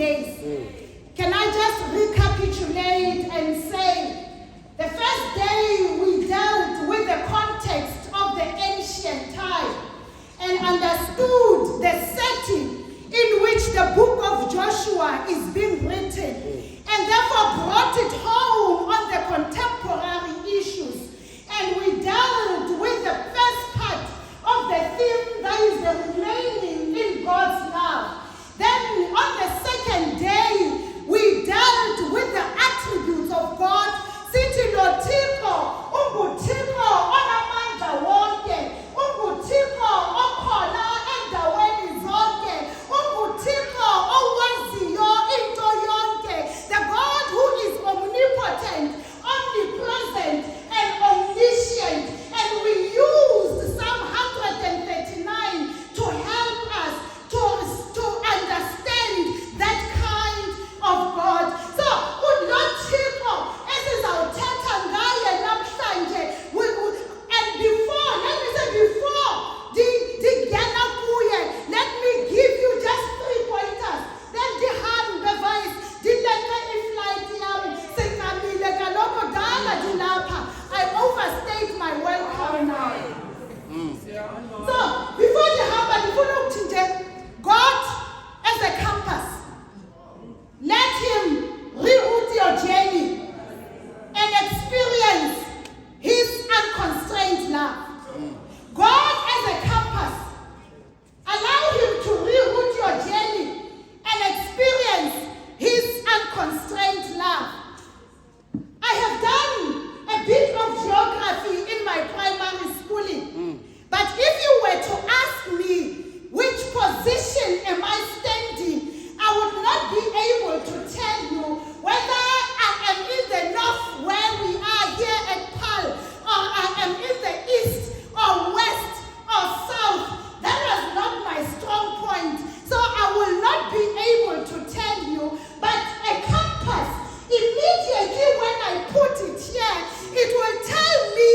days. Can I just recapitulate and say, the first day we dealt with the context of the ancient time and understood the setting in which the book of Joshua is being written, and therefore brought it home on the contemporary issues. And we dealt with the first part of the theme, that is the remaining in God's love. Then on the second day, we dealt with the attributes of God. Sithi lo Thixo, unguThixo onamandla wonke, unguThixo okhona endaweni zonke, unguThixo owaziyo into yonke, the God who is omnipotent, omnipresent, and omniscient. And we used Psalm 139 to help us to understand that kind of God. So, uLord Thixo, esizawuthetha ngaye namhlanje, and before, let me say before ndingena kuye, let me give you just 3 pointers. Then ndihambe vice, ndileqe iflight yami, singamile kaloku dala ndilapha. I overstayed my welcome now. So, before ndihamba ndifuna ukuthi nje, God as a compass, let him reroute your journey and experience his unconstrained love. God as a compass, allow him to reroute your journey and experience his unconstrained love. I have done a bit of geography in my primary schooling, but if you were to ask me which position am I standing, I would not be able to tell you whether I am in the north where we are here at Pal, or I am in the east or west or south. That was not my strong point. So I will not be able to tell you, but a compass, immediately when I put it here, it will tell me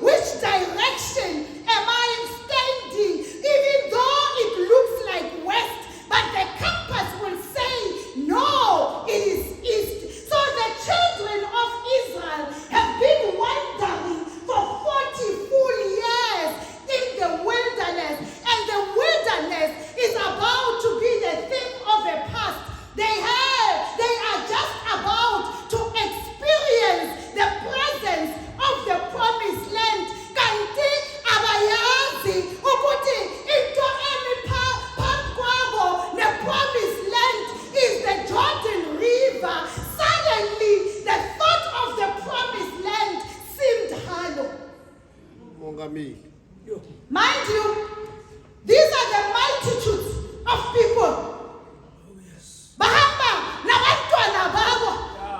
which direction am I standing, even though it looks like west, but the compass will say, no, it is east. So the children of Israel have been wandering for 40 full years in the wilderness, and the wilderness is about to be the thing of the past. They are just about to experience the presence of the promised land. Kanti abayazi ukuthi into emi phambi kwabo ne promised land is the Jordan River. Suddenly, the thought of the promised land seemed hollow. Mind you, these are the multitudes of people. Bahamba nabantwana babo,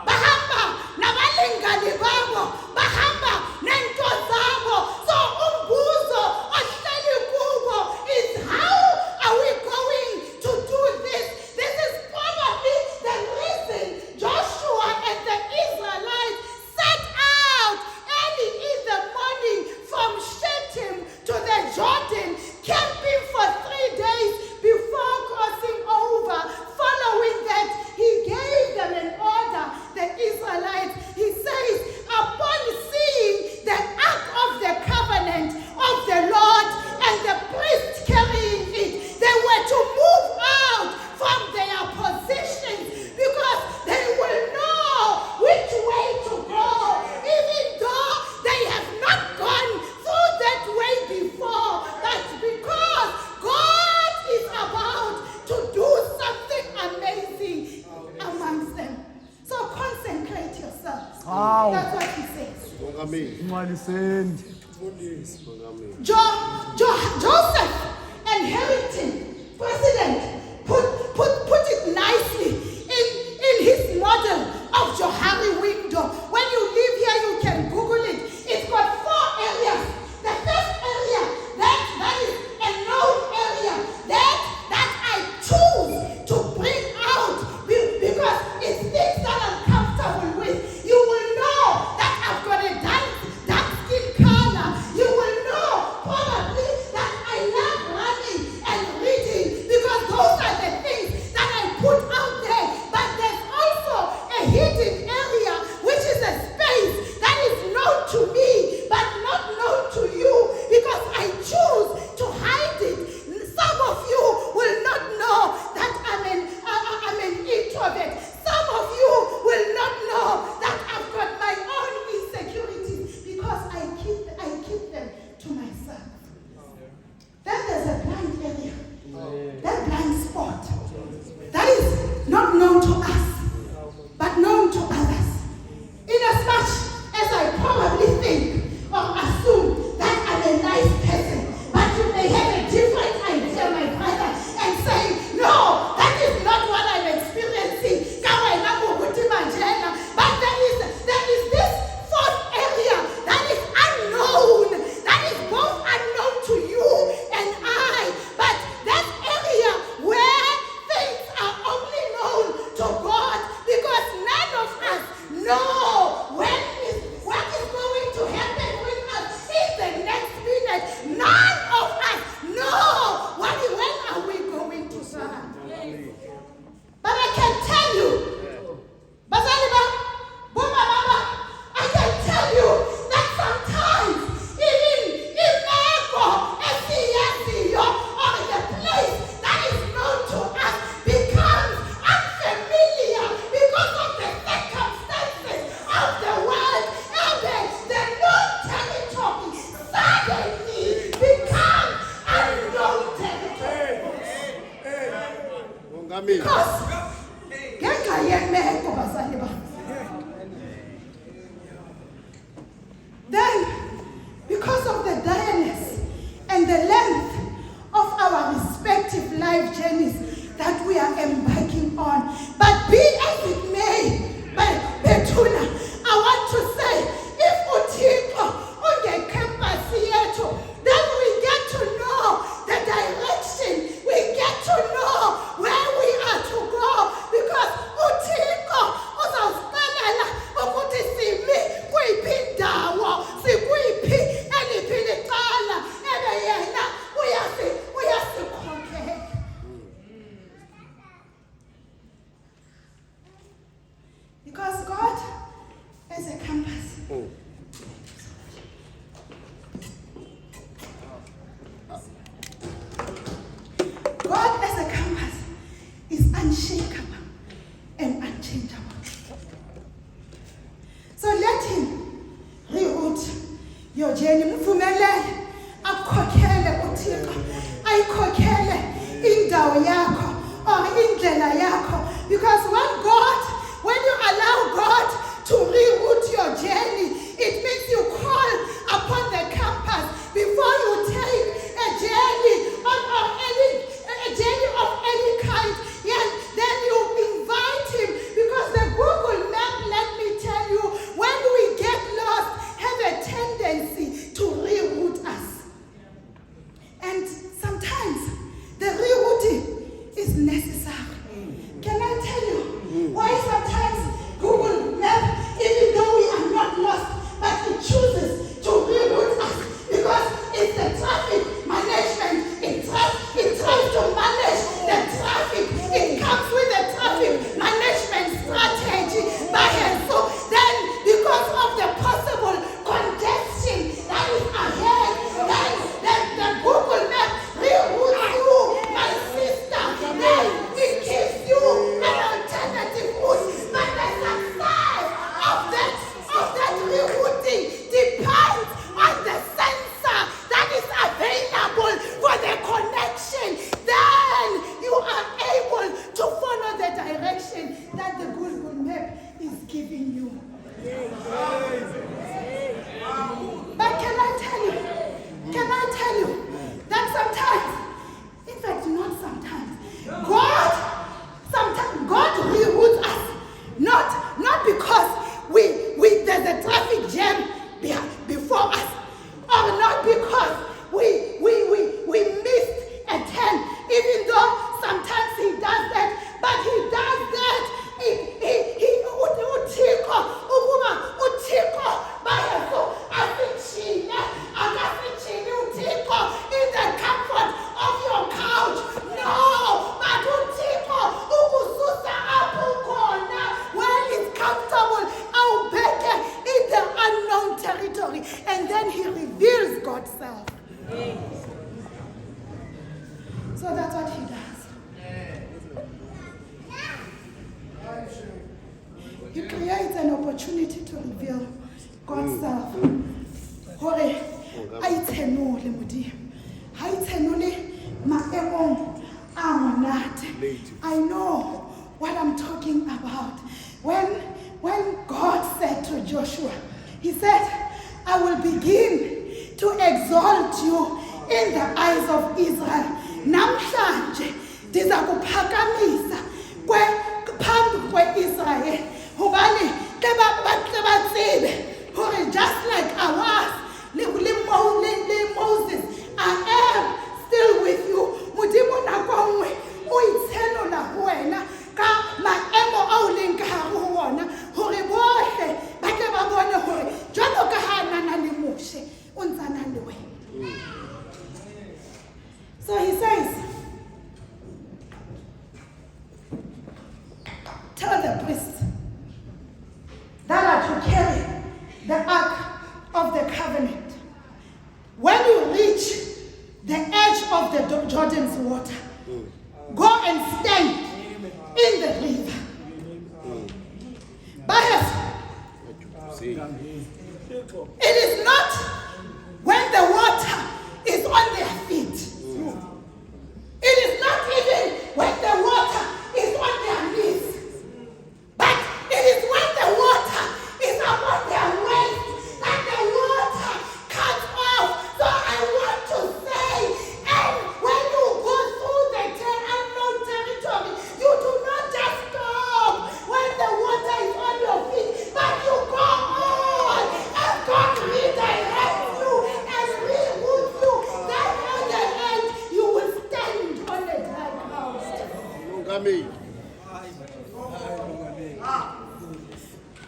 bahamba nabalingani babo, bahamba nento zabo. So umbuzo ohleli kubo is, how are we going to do this? This is probably the reason Joshua and the Israelites set out early in the morning from Shittim to the Jordan, camping for 3 days before crossing over. Following that, he gave them an order, the Israelites. He says, upon seeing the ark of the covenant of the Lord and the priest carrying it, they were to move out from their positions, because they will know which way to go, even though they have not gone through that way before. But because God is about to do something amazing amongst them. So consecrate yourselves. Wow. That's what he says. Joseph and Harrington, President, put it nicely in his model of Johari window. When you live here, you can Google it. It's got 4 areas. The first area, that is a known area that I choose to bring out because it's things that I'm comfortable with. You will know that I've got a dark skin color. You will know probably that I love Then, because of the direness and the length of our respective life journeys that we are embarking on, but be as it may, but Betuna, I want to say, if Utiko on the campus yethu, then we get to know the direction, we get to know where we are to go, because Utiko uzawusiqalela ukuthi simi kuyiphi indawo, sikuyiphi eliphi licala, ebe yena uyasikhokhela. Because God is a compass. God as a compass is unshakable and unchangeable. So let him reroute your journey. Mvumelele akhokhele uThixo, ayikhokhele indawo yakho or indlela yakho, because when you allow God to reroute your journey, it means you call upon the compass before you take a journey of any kind. Yes, then you invite him, because the Google map, let me tell you, when we get lost, have a tendency to reroute us. And sometimes the rerouting is necessary. Can I tell you why sometimes Google Map, even though we are not lost, but it chooses to reroute us? Because it's the traffic management. It tries to manage the traffic. It comes with a traffic management strategy. So then, because of the possible congestion that is ahead, then the Google Map reroutes you, my sister. Then it gives you an alternative route. But the success of that rerouting depends on the sensor that is available for the connection. Then you are able to follow the direction that the Google Map is giving you. But can I tell you that sometimes, in fact not sometimes, God reroutes us, not because there's a traffic jam before us, or not because we missed a turn, even though sometimes he does that, but he does that. In the comfort of your couch. No, but when it's comfortable, I'll back in the unknown territory, and then he reveals God's self. So that's what he does. He creates an opportunity to reveal God's self. I know what I'm talking about. When God said to Joshua, he said, I will begin to exalt you in the eyes of Israel. Namhlanje ndiza kuphakamisa phambi kwe-Israel. Hobane just like I was, Moses, I am still with you. Modimo nako nngwe o itshelola ho wena ka maemo a o leng ka hare ho ona, hore bohle ba tle ba bone hore jwalo ka ha nana le moshe o ntsana le wena. So he says, tell the priests that are to carry the ark of the covenant, when you reach the edge of the Jordan's water, go and stand in the river. It is not when the water is on their feet. It is not even when the water is on their knees.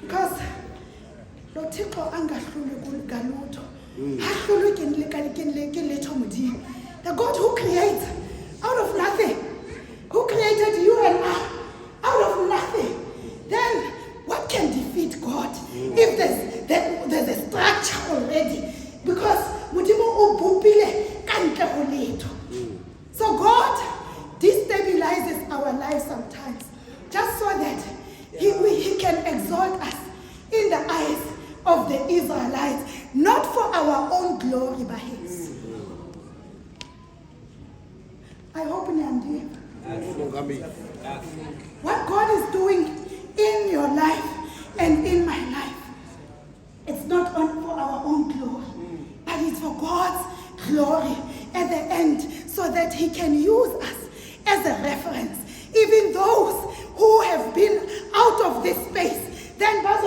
Because Lotiko Angahlulu Galuto, the God who creates out of nothing, who created you and I out of nothing, then what can defeat God if there's a structure already? Because so God destabilizes our lives sometimes just so that he can exalt us in the eyes of the Israelites, not for our own glory but his. I hope you understand. What God is doing in your life and in my life, it's not for our own glory, but it's for God's glory at the end, so that he can use us as a reference. Even those who have been out of this space, then but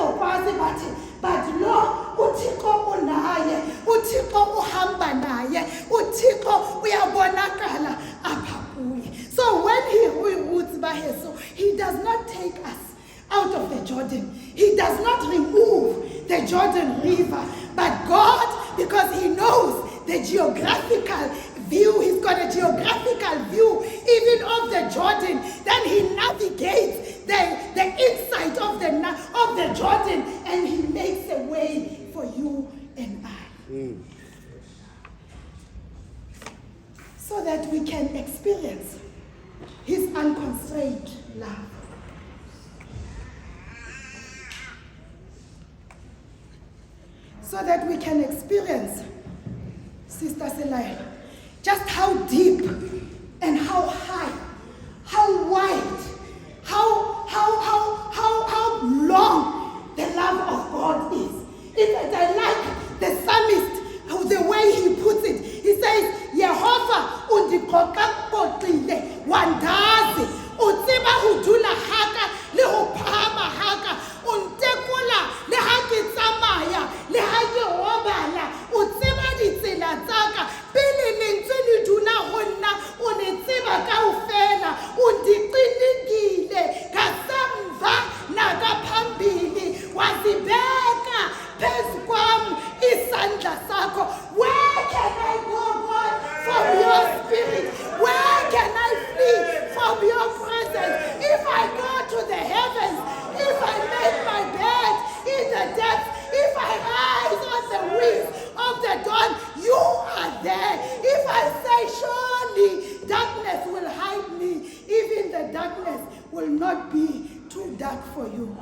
Lord, uThixo unaye, uThixo uhamba naye, uThixo uyabonakala apha kuye. So when he reroutes Baheso, he does not take us out of the Jordan. He does not remove the Jordan River. But God, because he knows the geographical view, he's got a geographical view even of the Jordan, then he navigates the inside of the Jordan, and he makes a way for you and I. So that we can experience his unconstrained love. So that we can experience, Sister Selaya, just how deep and how high, how wide, how long the love of God is. I like the psalmist, the way he puts it. He says, Yehovah undiqoqa qoqile wandazi utsiba hudula haka le ho phama haka untekula le ha ke tsamaya le ha ke robala utsiba ditsela tsaka pele lentswe le duna ho nna o ne tseba kaofela undiqinikile kasamva nakaphambili wazibeka phezu kwami isandla sakho. Where can I go, God, from your spirit? Where can I flee from your presence? If I go to the heavens, if I make my bed in the depths, if I rise on the wings of the dawn, you are there. If I say, surely darkness will hide me, even the darkness will not be too dark for you.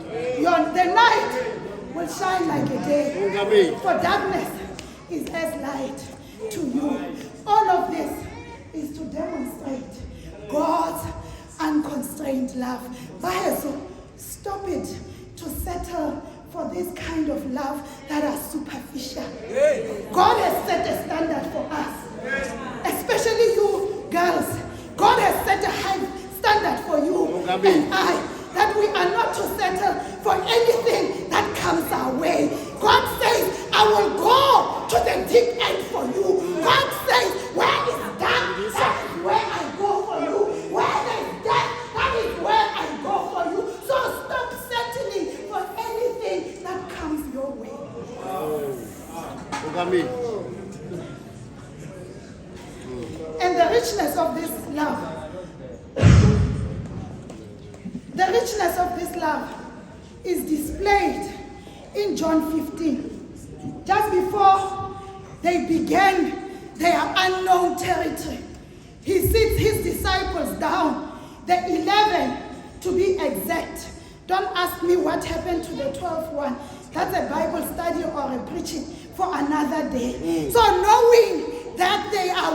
The night will shine like a day, for darkness is as light to you. All of this is to demonstrate God's unconstrained love. Baheso, stop it to settle for this kind of love that are superficial. God has set a standard for us, especially you girls. God has set a high standard for you and I, that we are not to settle for anything that comes our way. God says, I will go to the deep end for you. God says, where is dark, that is where I go for you. Where there is death, that is where I go for you. So stop settling for anything that comes your way. And the richness of this love, the richness of this love is displayed in John 15. Just before they began their unknown territory, he sits his disciples down, the 11 to be exact. Don't ask me what happened to the 12th one. That's a Bible study or a preaching for another day. So knowing that they are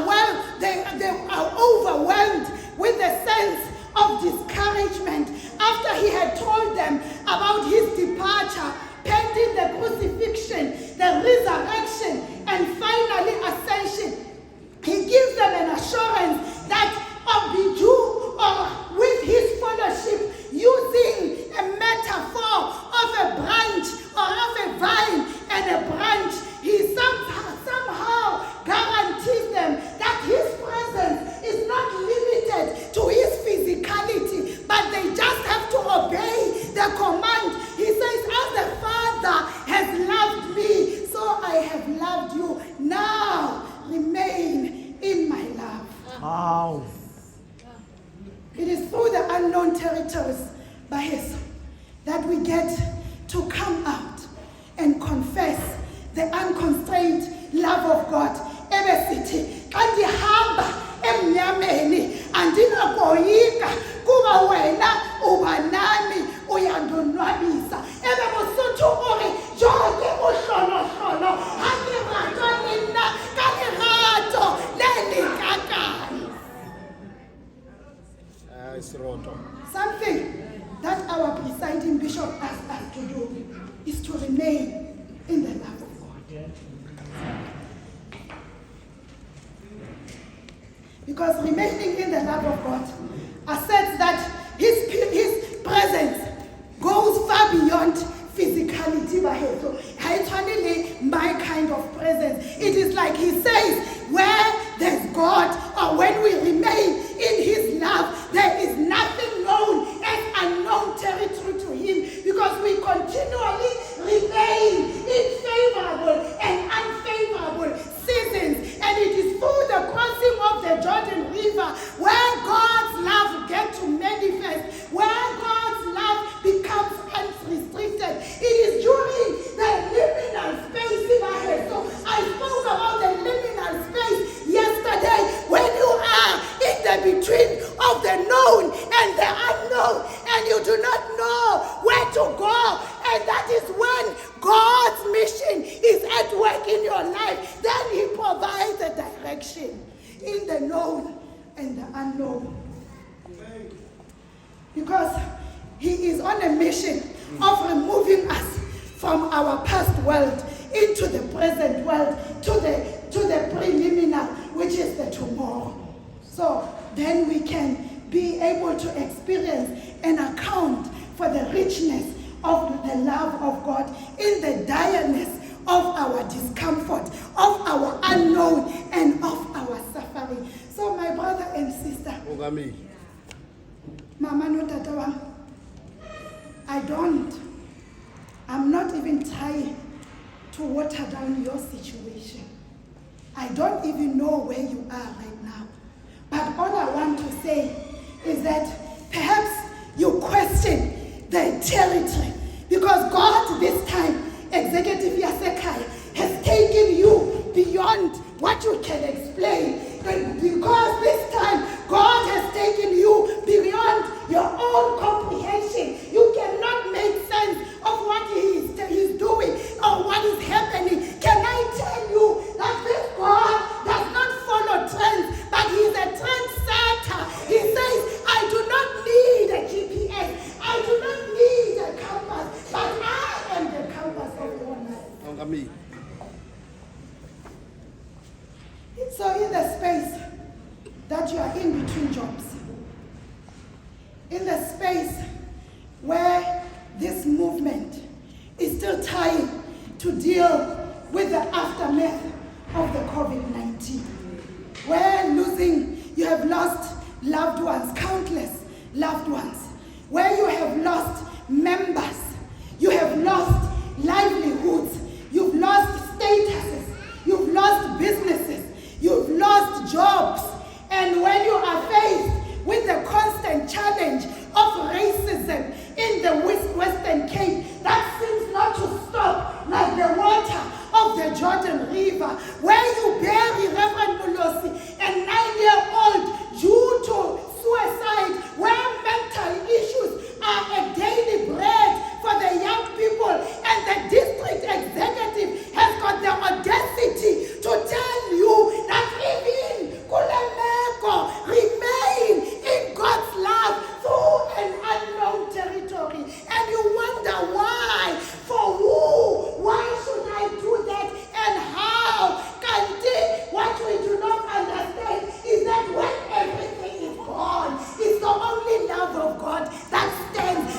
overwhelmed with the sense of discouragement after he had told them about his departure, pending the crucifixion, the resurrection, and finally ascension. He gives them an assurance that with his fellowship, using a metaphor of a branch or of a vine and a branch, he somehow guarantees them that his presence is not limited to his physicality, territories, Baheso, that we get to come out and confess the unconstrained love of God. Ebesithi kandihamba emnyameni andinakoyika kuba wena ubanami uyandonwabisa. Ebebusuthu uri jonke uhlolo hakirato nina kakirato lenikakani. Something that our presiding bishop asked us to do is to remain in the love of God. Because remaining in the love of God asserts that his presence goes far beyond physicality. My kind of presence. It is like he says, where there's God, or when we remain in his love, there is nothing known as unknown territory to him, because we continually remain in favorable and unfavorable seasons. And it is through the crossing of the Jordan River where God's love gets to manifest, where God's love becomes unrestricted. It is during the liminal space. So I spoke about the liminal space yesterday, when you are in the between of the known and the unknown, and you do not know where to go. And that is when God's mission is at work in your life. Then he provides a direction in the known and the unknown. Because he is on a mission of removing us from our past world into the present world, to the preliminary, which is the tomorrow. So then we can be able to experience and account for the richness of the love of God in the direness of our discomfort, of our unknown, and of our suffering. So my brother and sister, Mama no tata, I'm not even trying to water down your situation. I don't even know where you are right now. But all I want to say is that perhaps you question the territory, because God this time, Executive Yasekai, has taken you beyond what you can explain. And because this time God has taken you beyond your own comprehension, you cannot make sense of what He is doing or what is happening. Can I tell you that this God does not follow trends, but He is a trendsetter. He says, I do not need a GPS, I do not need a compass, but I am the compass of your life. So in the space that you are in between jobs, in the space where this movement is still trying to deal with the aftermath of the COVID-19, where you have lost loved ones, countless loved ones, where you have lost members, you have lost livelihoods, you've lost statuses, you've lost businesses, you've lost jobs, and when you are faced with the constant challenge of racism in the Western Cape that seems not to stop like the water of the Jordan River, where you bury Reverend Mulosi, a 9-year-old, due to suicide, where mental issues are a daily bread for the young people, and the district executive has got the audacity to tell you that even Kulemeko remain in God's love through an unknown territory. And you wonder why, for who, why should I do that, and how? What we do not understand is that when everything is gone, it's the only love of God that stands.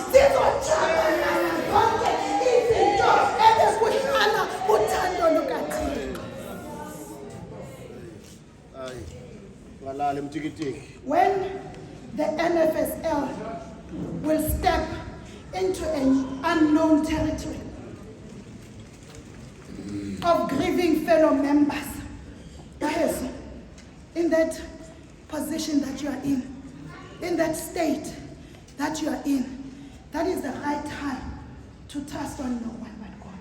When the NFSL will step into an unknown territory of grieving fellow members, guys, in that position that you are in that state, that you are in, that is the right time to trust on no one but God.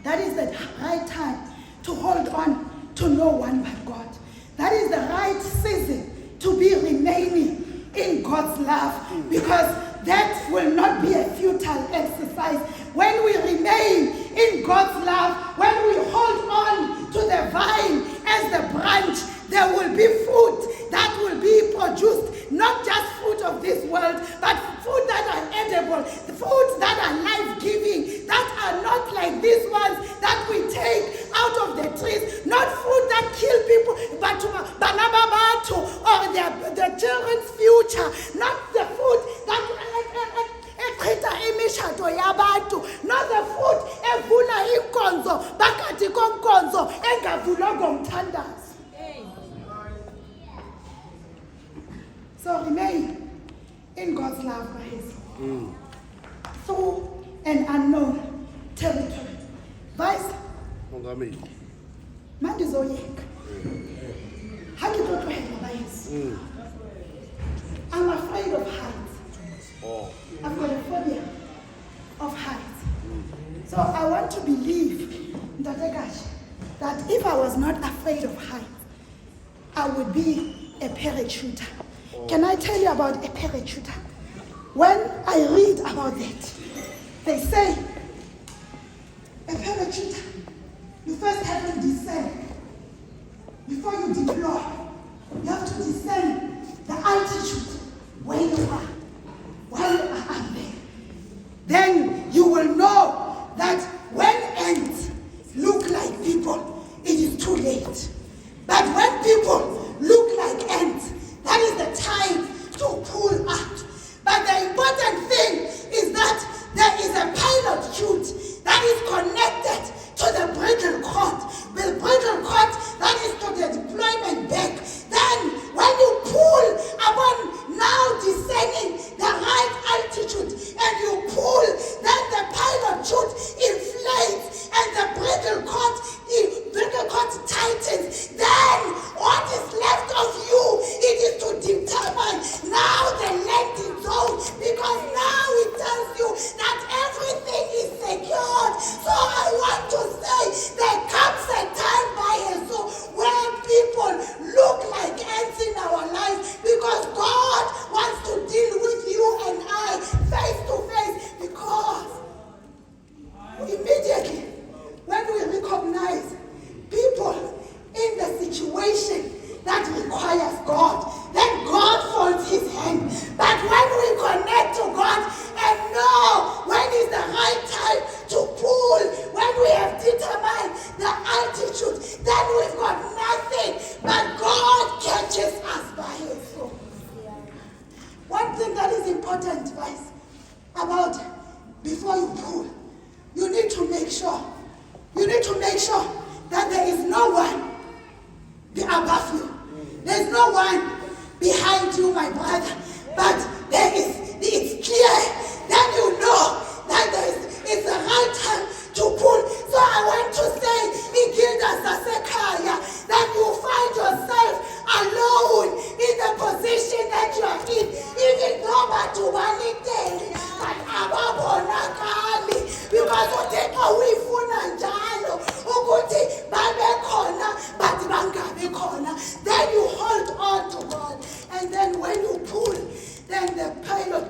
That is the right time to hold on to no one but God. That is the right season to be remaining in God's love, because that will not be a futile exercise. When we remain in God's love, when we hold on to the vine as the branch, there will be fruit that will be produced, not just fruit of this world, but fruit that are edible, fruits that are life-giving, that are not like these ones that we take out of the trees, not fruit that kill people, but banababatu, or the children's future, not the fruit that not the fruit evula inkonzo bakati konkonzo engavulwa ngomthandazo. So remain in God's love, guys. Through an unknown territory. Vice. Mandizoyeka. I'm afraid of heights. I've got a phobia of heights. So I want to believe that if I was not afraid of heights, I would be a parachuter. Can I tell you about a parachuter? When I read about that, they say a parachuter, you first have to descend. Before you deploy, you have to descend the altitude where you are. While you are up there, then you will know that when ants look like people, it is too late. But when people look like ants, that is the time to pull out. But the important thing is that there is a pilot chute that is connected to the bridle cord. The bridle cord that is to the deployment bag. Then when you pull upon now descending the right altitude and you pull, then the pilot chute inflates and the bridle cord tightens. Then what is left of you, it is to determine now the landing zone, because now it tells you that everything is secured. So I want to say there comes a time by where people look like ants in our lives, because God wants to deal with you and I face to face, because immediately when we recognize people in the situation that requires God, then God folds his hand. But when we connect to God and know when is the right time to pull, when we have determined the altitude, then we've got nothing, but God catches us by his soul. One thing that is important, guys, about before you pull, you need to make sure that there is no one above you. There's no one behind you, my brother. But it's clear. Then you know that it's the right time to pull. So I want to say, that you find yourself alone in the position that you are in. Even though but ababonakali, because uthixo uyifuna njalo ukuthi babe khona but bangabi khona. Then you hold on to God, and then when you pull, then the pilot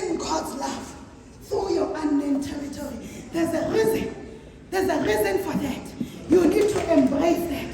in God's love through your unknown territory. There's a reason. There's a reason for that. You need to embrace that.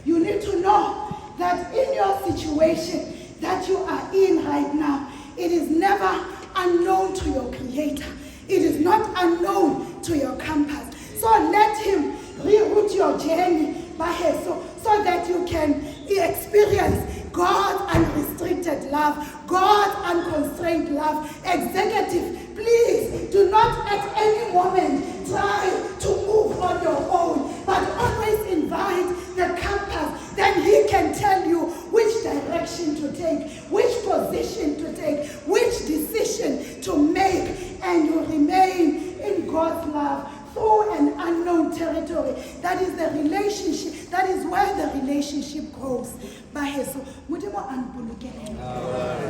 You need to know that in your situation that you are in right now, it is never unknown to your Creator. It is not unknown to your compass. So let Him reroute your journey by Him so that you can experience God's unrestricted love, God's unconstrained love. Executive, please do not at any moment try to move on your own, but always invite the compass. Then He can tell you which direction to take, which position to take, which decision to make, and you remain in God's love through an unknown territory. That is the relationship. That is where the relationship grows. Baheso, mudimo anbulukeleni.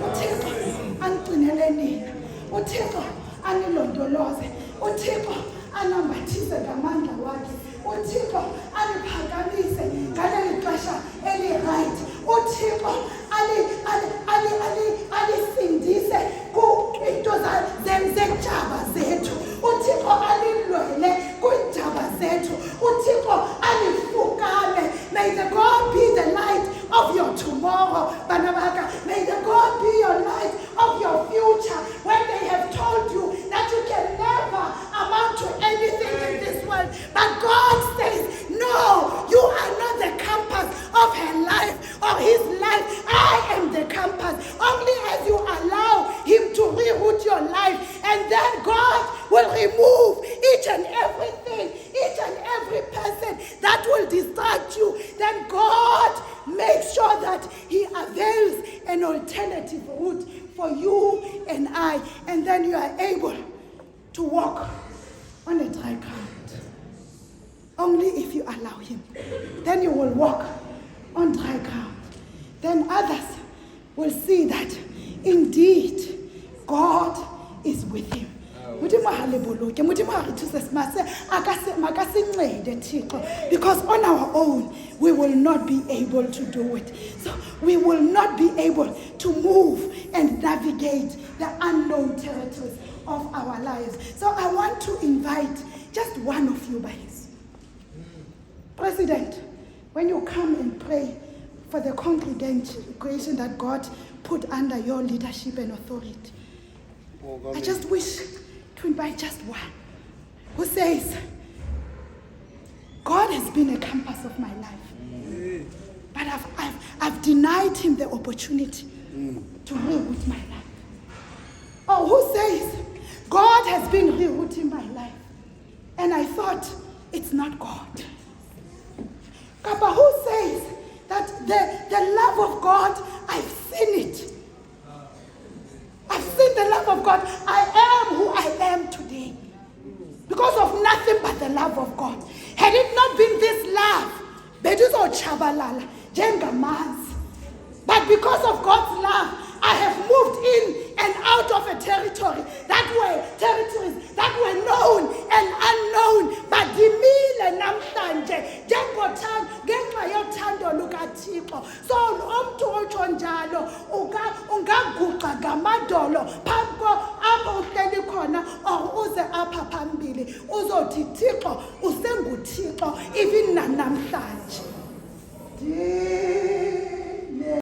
Uthixo anqineleni. Uthixo anilondoloze. Uthixo anambathise ngamandla wakhe. Uthixo aniphakamise ngaleli xesha eli-right. Uthixo alisindise kwiinto zejaba zethu. Uthixo alilwele kwiindaba zethu. Uthixo alifukame. May the God be the light of your tomorrow, Banabaka. May the God be your light of your future. When they have told you that you can never amount to anything in this world, but God says, no, you are not the compass of her life or his life. I am the compass. Only as you allow Him to reroute your life, and then God will remove each and everything, each and every person that will distract you. Then God makes sure that He avails an alternative route for you and I, and then you are able to walk on a dry ground. Only if you allow Him. Then you will walk on dry ground. Then others will see that indeed God is with him. Because on our own we will not be able to do it. So we will not be able to move and navigate the unknown territories of our lives. So I want to invite just one of you, guys. President, when you come and pray for the congregation that God put under your leadership and authority, I just wish to invite just one who says, God has been a compass of my life, but I've denied Him the opportunity to reroute my life. Or who says, God has been rerouting my life, and I thought it's not God. Kappa, who says that the love of God, I've seen it. I've seen the love of God. I am who I am today because of nothing but the love of God. Had it not been this love, but because of God's love, I have moved in and out of a territories that were known and unknown. But dimile namhlanje njengothando ngenxa yothando lukaThixo. So umuntu ojonjalo ungaguqa ngamadolo phambi apho uhleli khona or uze apha phambili uzothi Thixo usenguThixo even